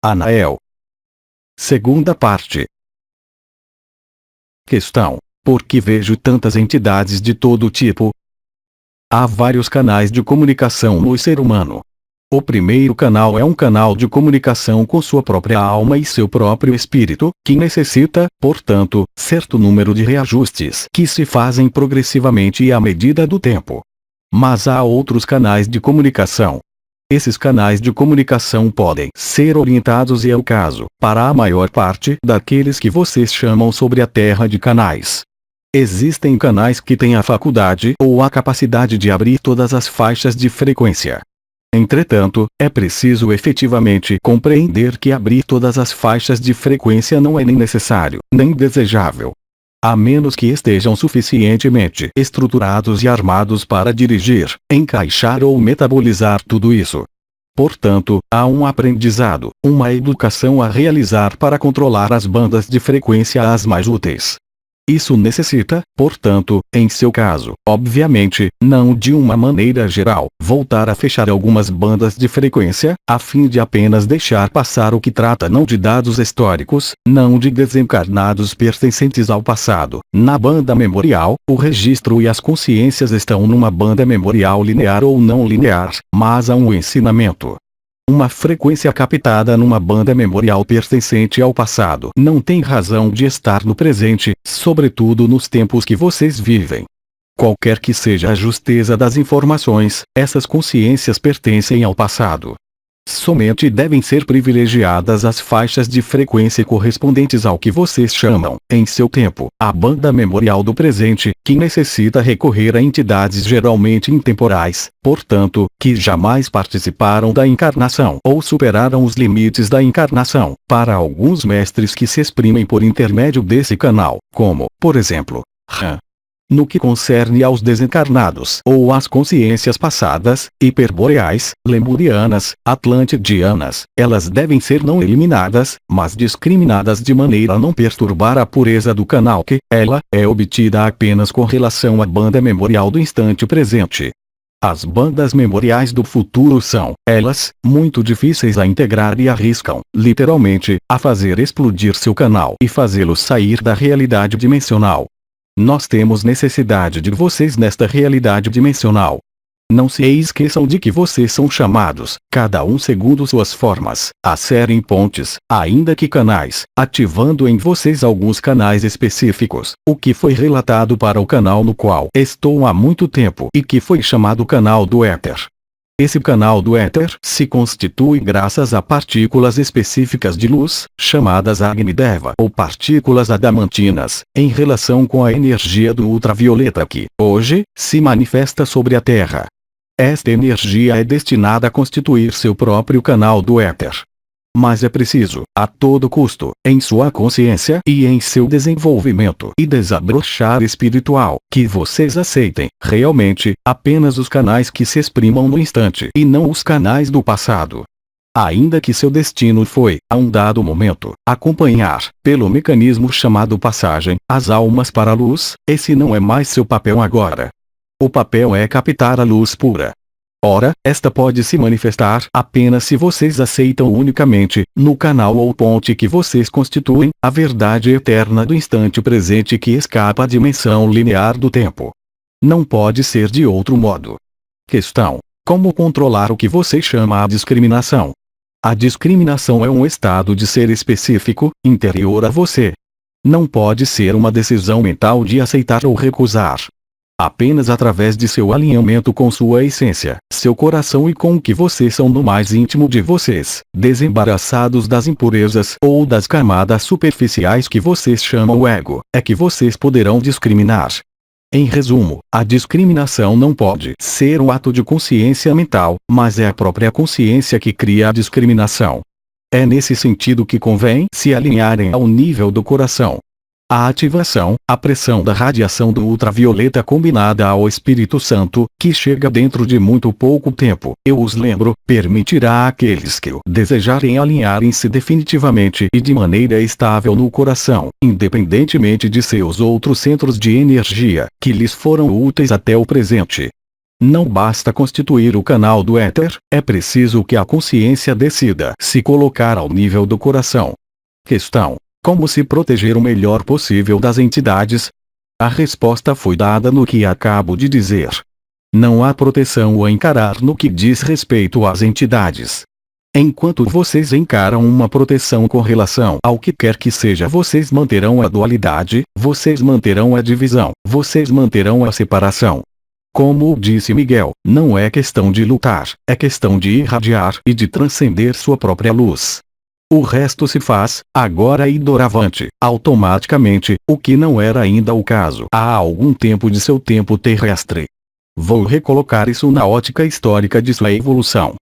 Anael. Segunda parte. Questão: por que vejo tantas entidades de todo tipo? Há vários canais de comunicação no ser humano. O primeiro canal é um canal de comunicação com sua própria alma e seu próprio espírito, que necessita, portanto, certo número de reajustes que se fazem progressivamente à medida do tempo. Mas há outros canais de comunicação. Esses canais de comunicação podem ser orientados e é o caso, para a maior parte daqueles que vocês chamam sobre a Terra de canais. Existem canais que têm a faculdade ou a capacidade de abrir todas as faixas de frequência. Entretanto, é preciso efetivamente compreender que abrir todas as faixas de frequência não é nem necessário, nem desejável. A menos que estejam suficientemente estruturados e armados para dirigir, encaixar ou metabolizar tudo isso. Portanto, há um aprendizado, uma educação a realizar para controlar as bandas de frequência as mais úteis. Isso necessita, portanto, em seu caso, obviamente, não de uma maneira geral, voltar a fechar algumas bandas de frequência, a fim de apenas deixar passar o que trata não de dados históricos, não de desencarnados pertencentes ao passado. Na banda memorial, o registro e as consciências estão numa banda memorial linear ou não linear, mas há um ensinamento. Uma frequência captada numa banda memorial pertencente ao passado não tem razão de estar no presente, sobretudo nos tempos que vocês vivem. Qualquer que seja a justeza das informações, essas consciências pertencem ao passado. Somente devem ser privilegiadas as faixas de frequência correspondentes ao que vocês chamam, em seu tempo, a banda memorial do presente, que necessita recorrer a entidades geralmente intemporais, portanto, que jamais participaram da encarnação ou superaram os limites da encarnação, para alguns mestres que se exprimem por intermédio desse canal, como, por exemplo, Ram. No que concerne aos desencarnados ou às consciências passadas, hiperboreais, lemurianas, atlantidianas, elas devem ser não eliminadas, mas discriminadas de maneira a não perturbar a pureza do canal que, ela, é obtida apenas com relação à banda memorial do instante presente. As bandas memoriais do futuro são, elas, muito difíceis a integrar e arriscam, literalmente, a fazer explodir seu canal e fazê-lo sair da realidade dimensional. Nós temos necessidade de vocês nesta realidade dimensional. Não se esqueçam de que vocês são chamados, cada um segundo suas formas, a serem pontes, ainda que canais, ativando em vocês alguns canais específicos, o que foi relatado para o canal no qual estou há muito tempo e que foi chamado canal do éter. Esse canal do éter se constitui graças a partículas específicas de luz, chamadas Agnideva ou partículas adamantinas, em relação com a energia do ultravioleta que, hoje, se manifesta sobre a Terra. Esta energia é destinada a constituir seu próprio canal do éter. Mas é preciso, a todo custo, em sua consciência e em seu desenvolvimento e desabrochar espiritual, que vocês aceitem, realmente, apenas os canais que se exprimam no instante e não os canais do passado. Ainda que seu destino foi, a um dado momento, acompanhar, pelo mecanismo chamado passagem, as almas para a luz, esse não é mais seu papel agora. O papel é captar a luz pura. Ora, esta pode se manifestar apenas se vocês aceitam unicamente, no canal ou ponte que vocês constituem, a verdade eterna do instante presente que escapa à dimensão linear do tempo. Não pode ser de outro modo. Questão: como controlar o que você chama a discriminação? A discriminação é um estado de ser específico, interior a você. Não pode ser uma decisão mental de aceitar ou recusar. Apenas através de seu alinhamento com sua essência, seu coração e com o que vocês são no mais íntimo de vocês, desembaraçados das impurezas ou das camadas superficiais que vocês chamam ego, é que vocês poderão discriminar. Em resumo, a discriminação não pode ser um ato de consciência mental, mas é a própria consciência que cria a discriminação. É nesse sentido que convém se alinharem ao nível do coração. A ativação, a pressão da radiação do ultravioleta combinada ao Espírito Santo, que chega dentro de muito pouco tempo, eu os lembro, permitirá àqueles que o desejarem alinharem-se definitivamente e de maneira estável no coração, independentemente de seus outros centros de energia, que lhes foram úteis até o presente. Não basta constituir o canal do éter, é preciso que a consciência decida se colocar ao nível do coração. Questão: como se proteger o melhor possível das entidades? A resposta foi dada no que acabo de dizer. Não há proteção a encarar no que diz respeito às entidades. Enquanto vocês encaram uma proteção com relação ao que quer que seja, vocês manterão a dualidade, vocês manterão a divisão, vocês manterão a separação. Como disse Miguel, não é questão de lutar, é questão de irradiar e de transcender sua própria luz. O resto se faz, agora e doravante, automaticamente, o que não era ainda o caso há algum tempo de seu tempo terrestre. Vou recolocar isso na ótica histórica de sua evolução.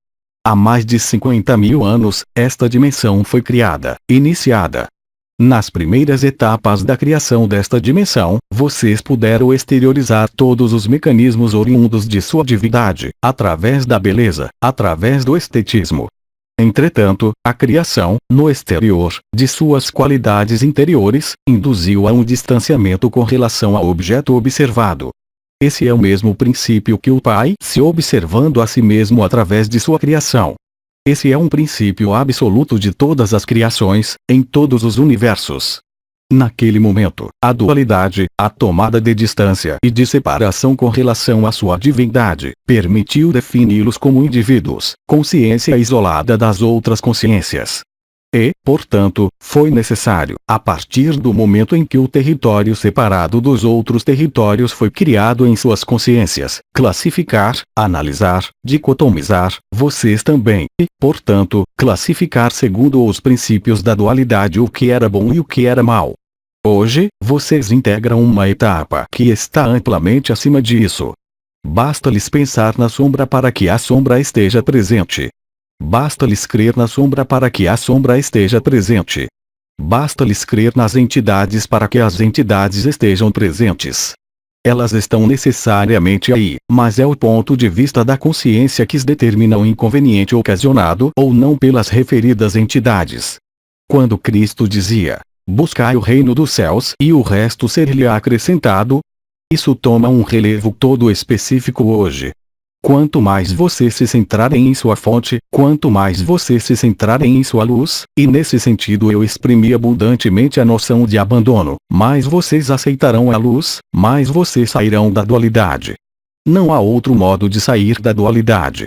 Há mais de 50.000 anos, esta dimensão foi criada, iniciada. Nas primeiras etapas da criação desta dimensão, vocês puderam exteriorizar todos os mecanismos oriundos de sua divindade, através da beleza, através do estetismo. Entretanto, a criação, no exterior, de suas qualidades interiores, induziu a um distanciamento com relação ao objeto observado. Esse é o mesmo princípio que o Pai se observando a si mesmo através de sua criação. Esse é um princípio absoluto de todas as criações, em todos os universos. Naquele momento, a dualidade, a tomada de distância e de separação com relação à sua divindade, permitiu defini-los como indivíduos, consciência isolada das outras consciências. E, portanto, foi necessário, a partir do momento em que o território separado dos outros territórios foi criado em suas consciências, classificar, analisar, dicotomizar, vocês também, e, portanto, classificar segundo os princípios da dualidade o que era bom e o que era mal. Hoje, vocês integram uma etapa que está amplamente acima disso. Basta-lhes pensar na sombra para que a sombra esteja presente. Basta-lhes crer na sombra para que a sombra esteja presente. Basta-lhes crer nas entidades para que as entidades estejam presentes. Elas estão necessariamente aí, mas é o ponto de vista da consciência que determina o inconveniente ocasionado ou não pelas referidas entidades. Quando Cristo dizia: buscai o reino dos céus e o resto ser-lhe acrescentado, isso toma um relevo todo específico hoje. Quanto mais vocês se centrarem em sua fonte, quanto mais vocês se centrarem em sua luz, e nesse sentido eu exprimi abundantemente a noção de abandono, mais vocês aceitarão a luz, mais vocês sairão da dualidade. Não há outro modo de sair da dualidade.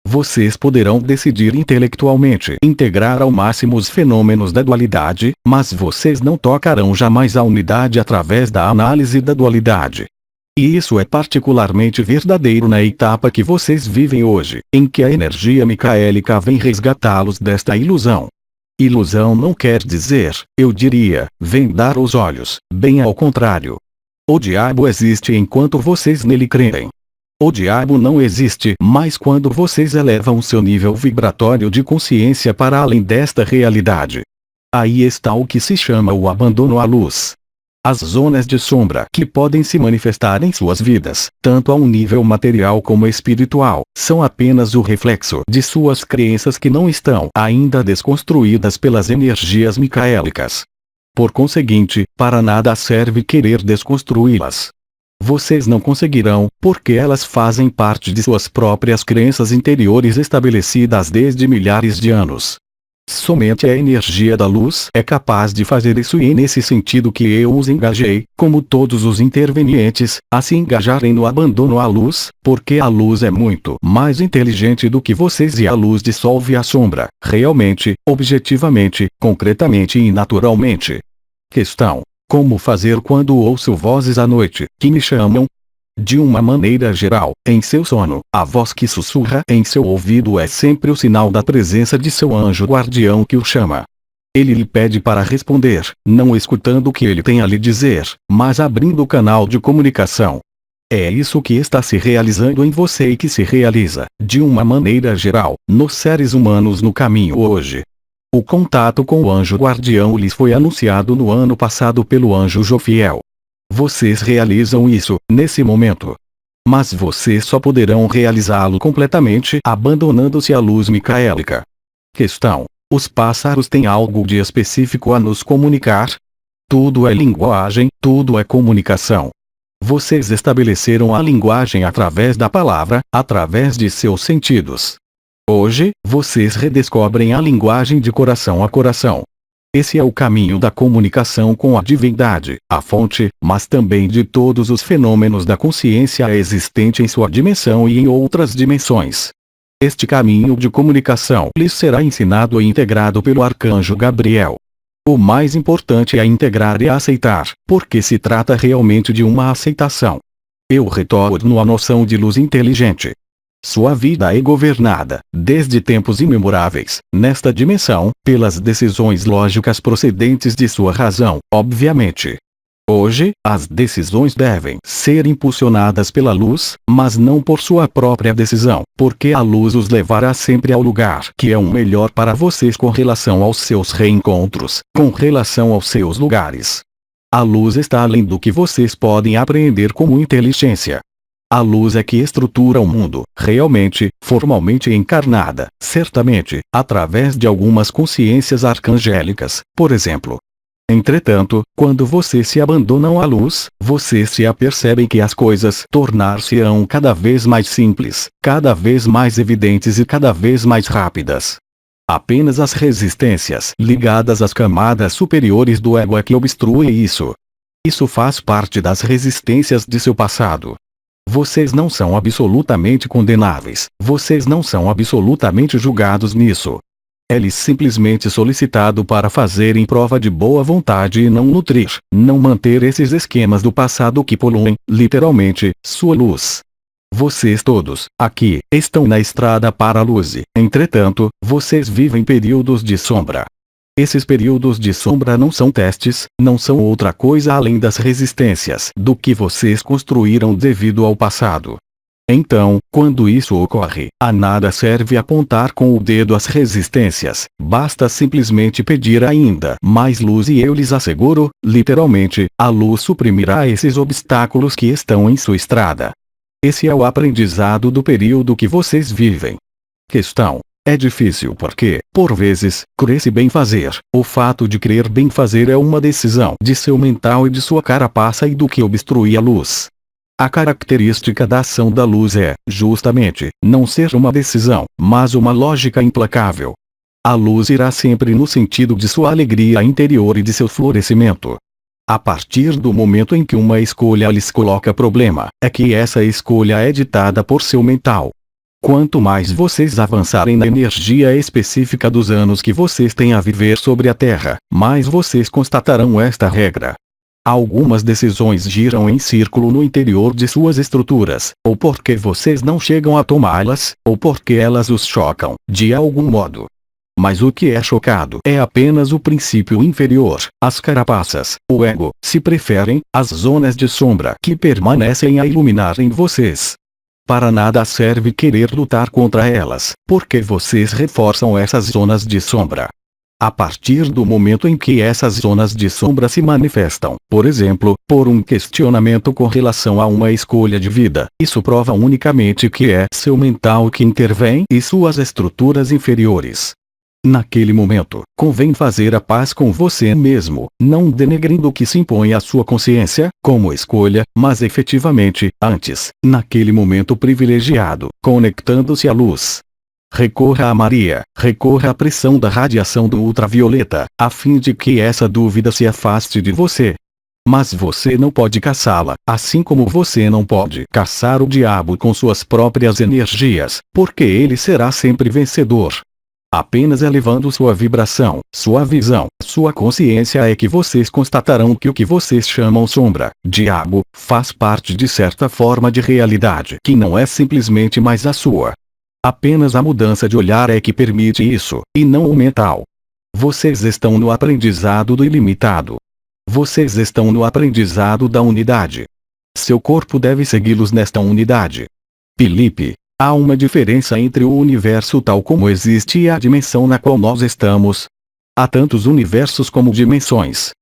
Vocês poderão decidir intelectualmente integrar ao máximo os fenômenos da dualidade, mas vocês não tocarão jamais a unidade através da análise da dualidade. E isso é particularmente verdadeiro na etapa que vocês vivem hoje, em que a energia micaélica vem resgatá-los desta ilusão. Ilusão não quer dizer, eu diria, vendar os olhos, bem ao contrário. O diabo existe enquanto vocês nele creem. O diabo não existe mais quando vocês elevam seu nível vibratório de consciência para além desta realidade. Aí está o que se chama o abandono à luz. As zonas de sombra que podem se manifestar em suas vidas, tanto a um nível material como espiritual, são apenas o reflexo de suas crenças que não estão ainda desconstruídas pelas energias micaélicas. Por conseguinte, para nada serve querer desconstruí-las. Vocês não conseguirão, porque elas fazem parte de suas próprias crenças interiores estabelecidas desde milhares de anos. Somente a energia da luz é capaz de fazer isso, e é nesse sentido que eu os engajei, como todos os intervenientes, a se engajarem no abandono à luz, porque a luz é muito mais inteligente do que vocês e a luz dissolve a sombra, realmente, objetivamente, concretamente e naturalmente. Questão: como fazer quando ouço vozes à noite, que me chamam? De uma maneira geral, em seu sono, a voz que sussurra em seu ouvido é sempre o sinal da presença de seu anjo guardião que o chama. Ele lhe pede para responder, não escutando o que ele tem a lhe dizer, mas abrindo o canal de comunicação. É isso que está se realizando em você e que se realiza, de uma maneira geral, nos seres humanos no caminho hoje. O contato com o anjo guardião lhes foi anunciado no ano passado pelo anjo Jofiel. Vocês realizam isso, nesse momento. Mas vocês só poderão realizá-lo completamente abandonando-se à luz micaélica. Questão: os pássaros têm algo de específico a nos comunicar? Tudo é linguagem, tudo é comunicação. Vocês estabeleceram a linguagem através da palavra, através de seus sentidos. Hoje, vocês redescobrem a linguagem de coração a coração. Esse é o caminho da comunicação com a divindade, a fonte, mas também de todos os fenômenos da consciência existente em sua dimensão e em outras dimensões. Este caminho de comunicação lhes será ensinado e integrado pelo arcanjo Gabriel. O mais importante é integrar e aceitar, porque se trata realmente de uma aceitação. Eu retorno à noção de luz inteligente. Sua vida é governada, desde tempos imemoráveis, nesta dimensão, pelas decisões lógicas procedentes de sua razão, obviamente. Hoje, as decisões devem ser impulsionadas pela luz, mas não por sua própria decisão, porque a luz os levará sempre ao lugar que é o melhor para vocês com relação aos seus reencontros, com relação aos seus lugares. A luz está além do que vocês podem apreender como inteligência. A luz é que estrutura o mundo, realmente, formalmente encarnada, certamente, através de algumas consciências arcangélicas, por exemplo. Entretanto, quando vocês se abandonam à luz, vocês se apercebem que as coisas tornar-se-ão cada vez mais simples, cada vez mais evidentes e cada vez mais rápidas. Apenas as resistências ligadas às camadas superiores do ego é que obstruem isso. Isso faz parte das resistências de seu passado. Vocês não são absolutamente condenáveis, vocês não são absolutamente julgados nisso. É-lhes simplesmente solicitado para fazerem prova de boa vontade e não nutrir, não manter esses esquemas do passado que poluem, literalmente, sua luz. Vocês todos, aqui, estão na estrada para a luz e, entretanto, vocês vivem períodos de sombra. Esses períodos de sombra não são testes, não são outra coisa além das resistências do que vocês construíram devido ao passado. Então, quando isso ocorre, a nada serve apontar com o dedo as resistências, basta simplesmente pedir ainda mais luz e eu lhes asseguro, literalmente, a luz suprimirá esses obstáculos que estão em sua estrada. Esse é o aprendizado do período que vocês vivem. Questão. É difícil porque, por vezes, crer-se bem fazer. O fato de querer bem fazer é uma decisão de seu mental e de sua carapaça e do que obstrui a luz. A característica da ação da luz é, justamente, não ser uma decisão, mas uma lógica implacável. A luz irá sempre no sentido de sua alegria interior e de seu florescimento. A partir do momento em que uma escolha lhes coloca problema, é que essa escolha é ditada por seu mental. Quanto mais vocês avançarem na energia específica dos anos que vocês têm a viver sobre a Terra, mais vocês constatarão esta regra. Algumas decisões giram em círculo no interior de suas estruturas, ou porque vocês não chegam a tomá-las, ou porque elas os chocam, de algum modo. Mas o que é chocado é apenas o princípio inferior, as carapaças, o ego, se preferem, as zonas de sombra que permanecem a iluminar em vocês. Para nada serve querer lutar contra elas, porque vocês reforçam essas zonas de sombra. A partir do momento em que essas zonas de sombra se manifestam, por exemplo, por um questionamento com relação a uma escolha de vida, isso prova unicamente que é seu mental que intervém e suas estruturas inferiores. Naquele momento, convém fazer a paz com você mesmo, não denegrindo o que se impõe à sua consciência, como escolha, mas efetivamente, antes, naquele momento privilegiado, conectando-se à luz. Recorra a Maria, recorra à pressão da radiação do ultravioleta, a fim de que essa dúvida se afaste de você. Mas você não pode caçá-la, assim como você não pode caçar o diabo com suas próprias energias, porque ele será sempre vencedor. Apenas elevando sua vibração, sua visão, sua consciência é que vocês constatarão que o que vocês chamam sombra, diabo, faz parte de certa forma de realidade que não é simplesmente mais a sua. Apenas a mudança de olhar é que permite isso, e não o mental. Vocês estão no aprendizado do ilimitado. Vocês estão no aprendizado da unidade. Seu corpo deve segui-los nesta unidade. Filipe. Há uma diferença entre o universo tal como existe e a dimensão na qual nós estamos. Há tantos universos como dimensões.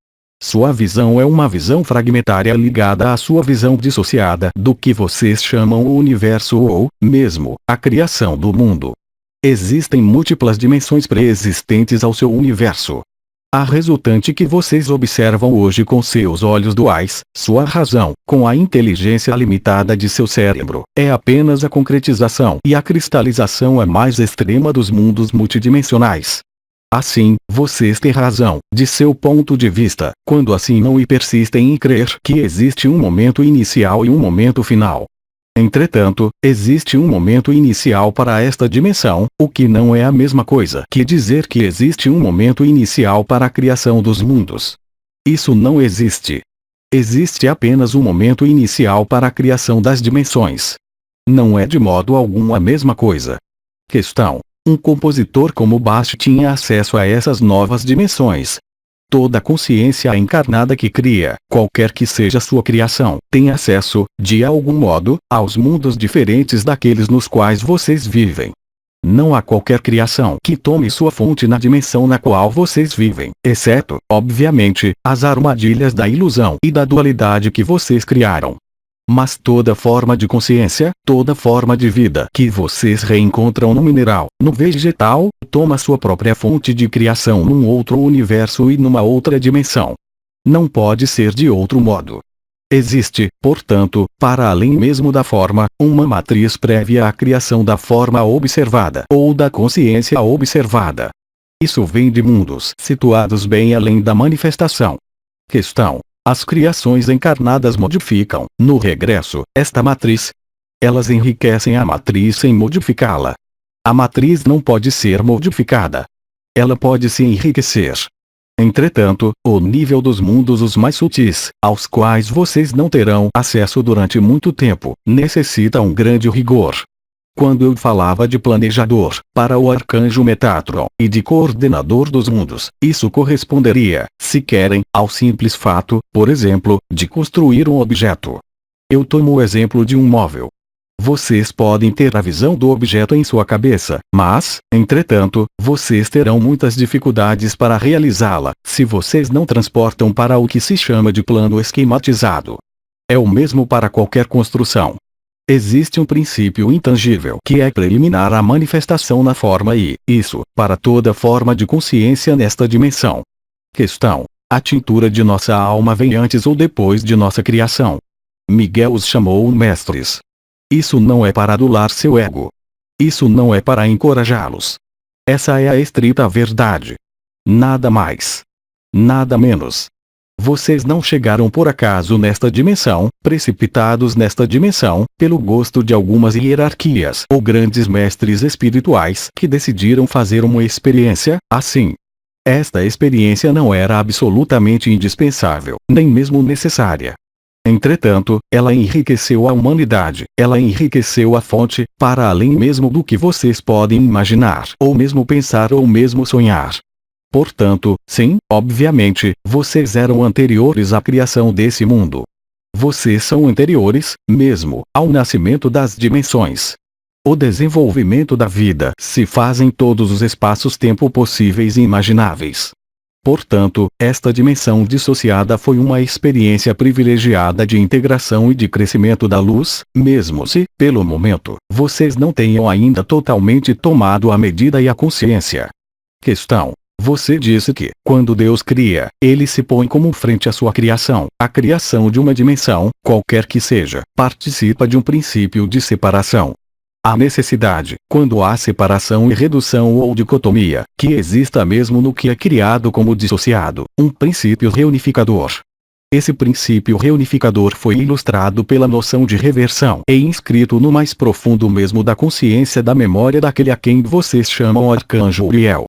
Sua visão é uma visão fragmentária ligada à sua visão dissociada do que vocês chamam o universo ou, mesmo, a criação do mundo. Existem múltiplas dimensões pré-existentes ao seu universo. A resultante que vocês observam hoje com seus olhos duais, sua razão, com a inteligência limitada de seu cérebro, é apenas a concretização e a cristalização mais extrema dos mundos multidimensionais. Assim, vocês têm razão, de seu ponto de vista, quando assinam e persistem em crer que existe um momento inicial e um momento final. Entretanto, existe um momento inicial para esta dimensão, o que não é a mesma coisa que dizer que existe um momento inicial para a criação dos mundos. Isso não existe. Existe apenas um momento inicial para a criação das dimensões. Não é de modo algum a mesma coisa. Questão: um compositor como Bach tinha acesso a essas novas dimensões. Toda consciência encarnada que cria, qualquer que seja sua criação, tem acesso, de algum modo, aos mundos diferentes daqueles nos quais vocês vivem. Não há qualquer criação que tome sua fonte na dimensão na qual vocês vivem, exceto, obviamente, as armadilhas da ilusão e da dualidade que vocês criaram. Mas toda forma de consciência, toda forma de vida que vocês reencontram no mineral, no vegetal, toma sua própria fonte de criação num outro universo e numa outra dimensão. Não pode ser de outro modo. Existe, portanto, para além mesmo da forma, uma matriz prévia à criação da forma observada ou da consciência observada. Isso vem de mundos situados bem além da manifestação. Questão: as criações encarnadas modificam, no regresso, esta matriz. Elas enriquecem a matriz sem modificá-la. A matriz não pode ser modificada. Ela pode se enriquecer. Entretanto, o nível dos mundos os mais sutis, aos quais vocês não terão acesso durante muito tempo, necessita um grande rigor. Quando eu falava de planejador, para o arcanjo Metatron, e de coordenador dos mundos, isso corresponderia, se querem, ao simples fato, por exemplo, de construir um objeto. Eu tomo o exemplo de um móvel. Vocês podem ter a visão do objeto em sua cabeça, mas, entretanto, vocês terão muitas dificuldades para realizá-la, se vocês não transportam para o que se chama de plano esquematizado. É o mesmo para qualquer construção. Existe um princípio intangível que é preliminar à manifestação na forma e, isso, para toda forma de consciência nesta dimensão. Questão: a tintura de nossa alma vem antes ou depois de nossa criação? Miguel os chamou mestres. Isso não é para adular seu ego. Isso não é para encorajá-los. Essa é a estrita verdade. Nada mais. Nada menos. Vocês não chegaram por acaso nesta dimensão, precipitados nesta dimensão, pelo gosto de algumas hierarquias ou grandes mestres espirituais que decidiram fazer uma experiência, assim. Esta experiência não era absolutamente indispensável, nem mesmo necessária. Entretanto, ela enriqueceu a humanidade, ela enriqueceu a fonte, para além mesmo do que vocês podem imaginar, ou mesmo pensar ou mesmo sonhar. Portanto, sim, obviamente, vocês eram anteriores à criação desse mundo. Vocês são anteriores, mesmo, ao nascimento das dimensões. O desenvolvimento da vida se faz em todos os espaços-tempo possíveis e imagináveis. Portanto, esta dimensão dissociada foi uma experiência privilegiada de integração e de crescimento da luz, mesmo se, pelo momento, vocês não tenham ainda totalmente tomado a medida e a consciência. Questão: você disse que, quando Deus cria, ele se põe como frente à sua criação. A criação de uma dimensão, qualquer que seja, participa de um princípio de separação. A necessidade, quando há separação e redução ou dicotomia, que exista mesmo no que é criado como dissociado, um princípio reunificador. Esse princípio reunificador foi ilustrado pela noção de reversão e inscrito no mais profundo mesmo da consciência da memória daquele a quem vocês chamam Arcanjo Uriel.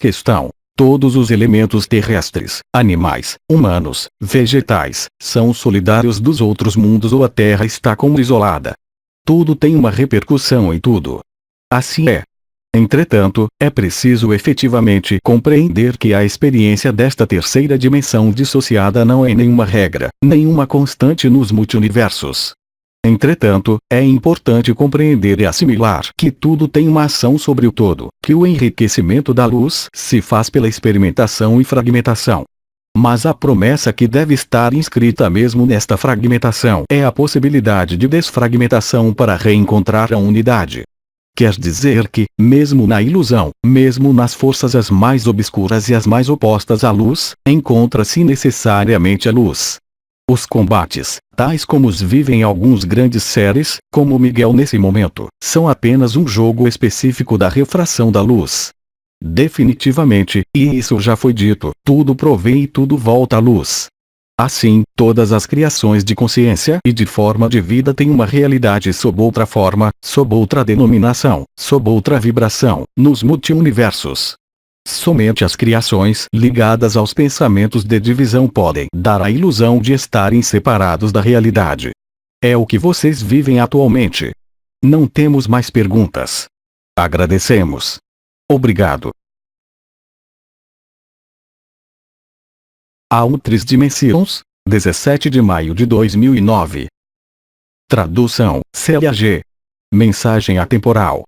Questão: todos os elementos terrestres, animais, humanos, vegetais, são solidários dos outros mundos ou a Terra está como isolada? Tudo tem uma repercussão em tudo. Assim é. Entretanto, é preciso efetivamente compreender que a experiência desta terceira dimensão dissociada não é nenhuma regra, nenhuma constante nos multiversos. Entretanto, é importante compreender e assimilar que tudo tem uma ação sobre o todo, que o enriquecimento da luz se faz pela experimentação e fragmentação. Mas a promessa que deve estar inscrita mesmo nesta fragmentação é a possibilidade de desfragmentação para reencontrar a unidade. Quer dizer que, mesmo na ilusão, mesmo nas forças as mais obscuras e as mais opostas à luz, encontra-se necessariamente a luz. Os combates, tais como os vivem alguns grandes seres, como Miguel nesse momento, são apenas um jogo específico da refração da luz. Definitivamente, e isso já foi dito, tudo provém e tudo volta à luz. Assim, todas as criações de consciência e de forma de vida têm uma realidade sob outra forma, sob outra denominação, sob outra vibração, nos multiuniversos. Somente as criações ligadas aos pensamentos de divisão podem dar a ilusão de estarem separados da realidade. É o que vocês vivem atualmente. Não temos mais perguntas. Agradecemos. Obrigado. Outras Dimensões, 17 de maio de 2009. Tradução, Célia G. Mensagem atemporal.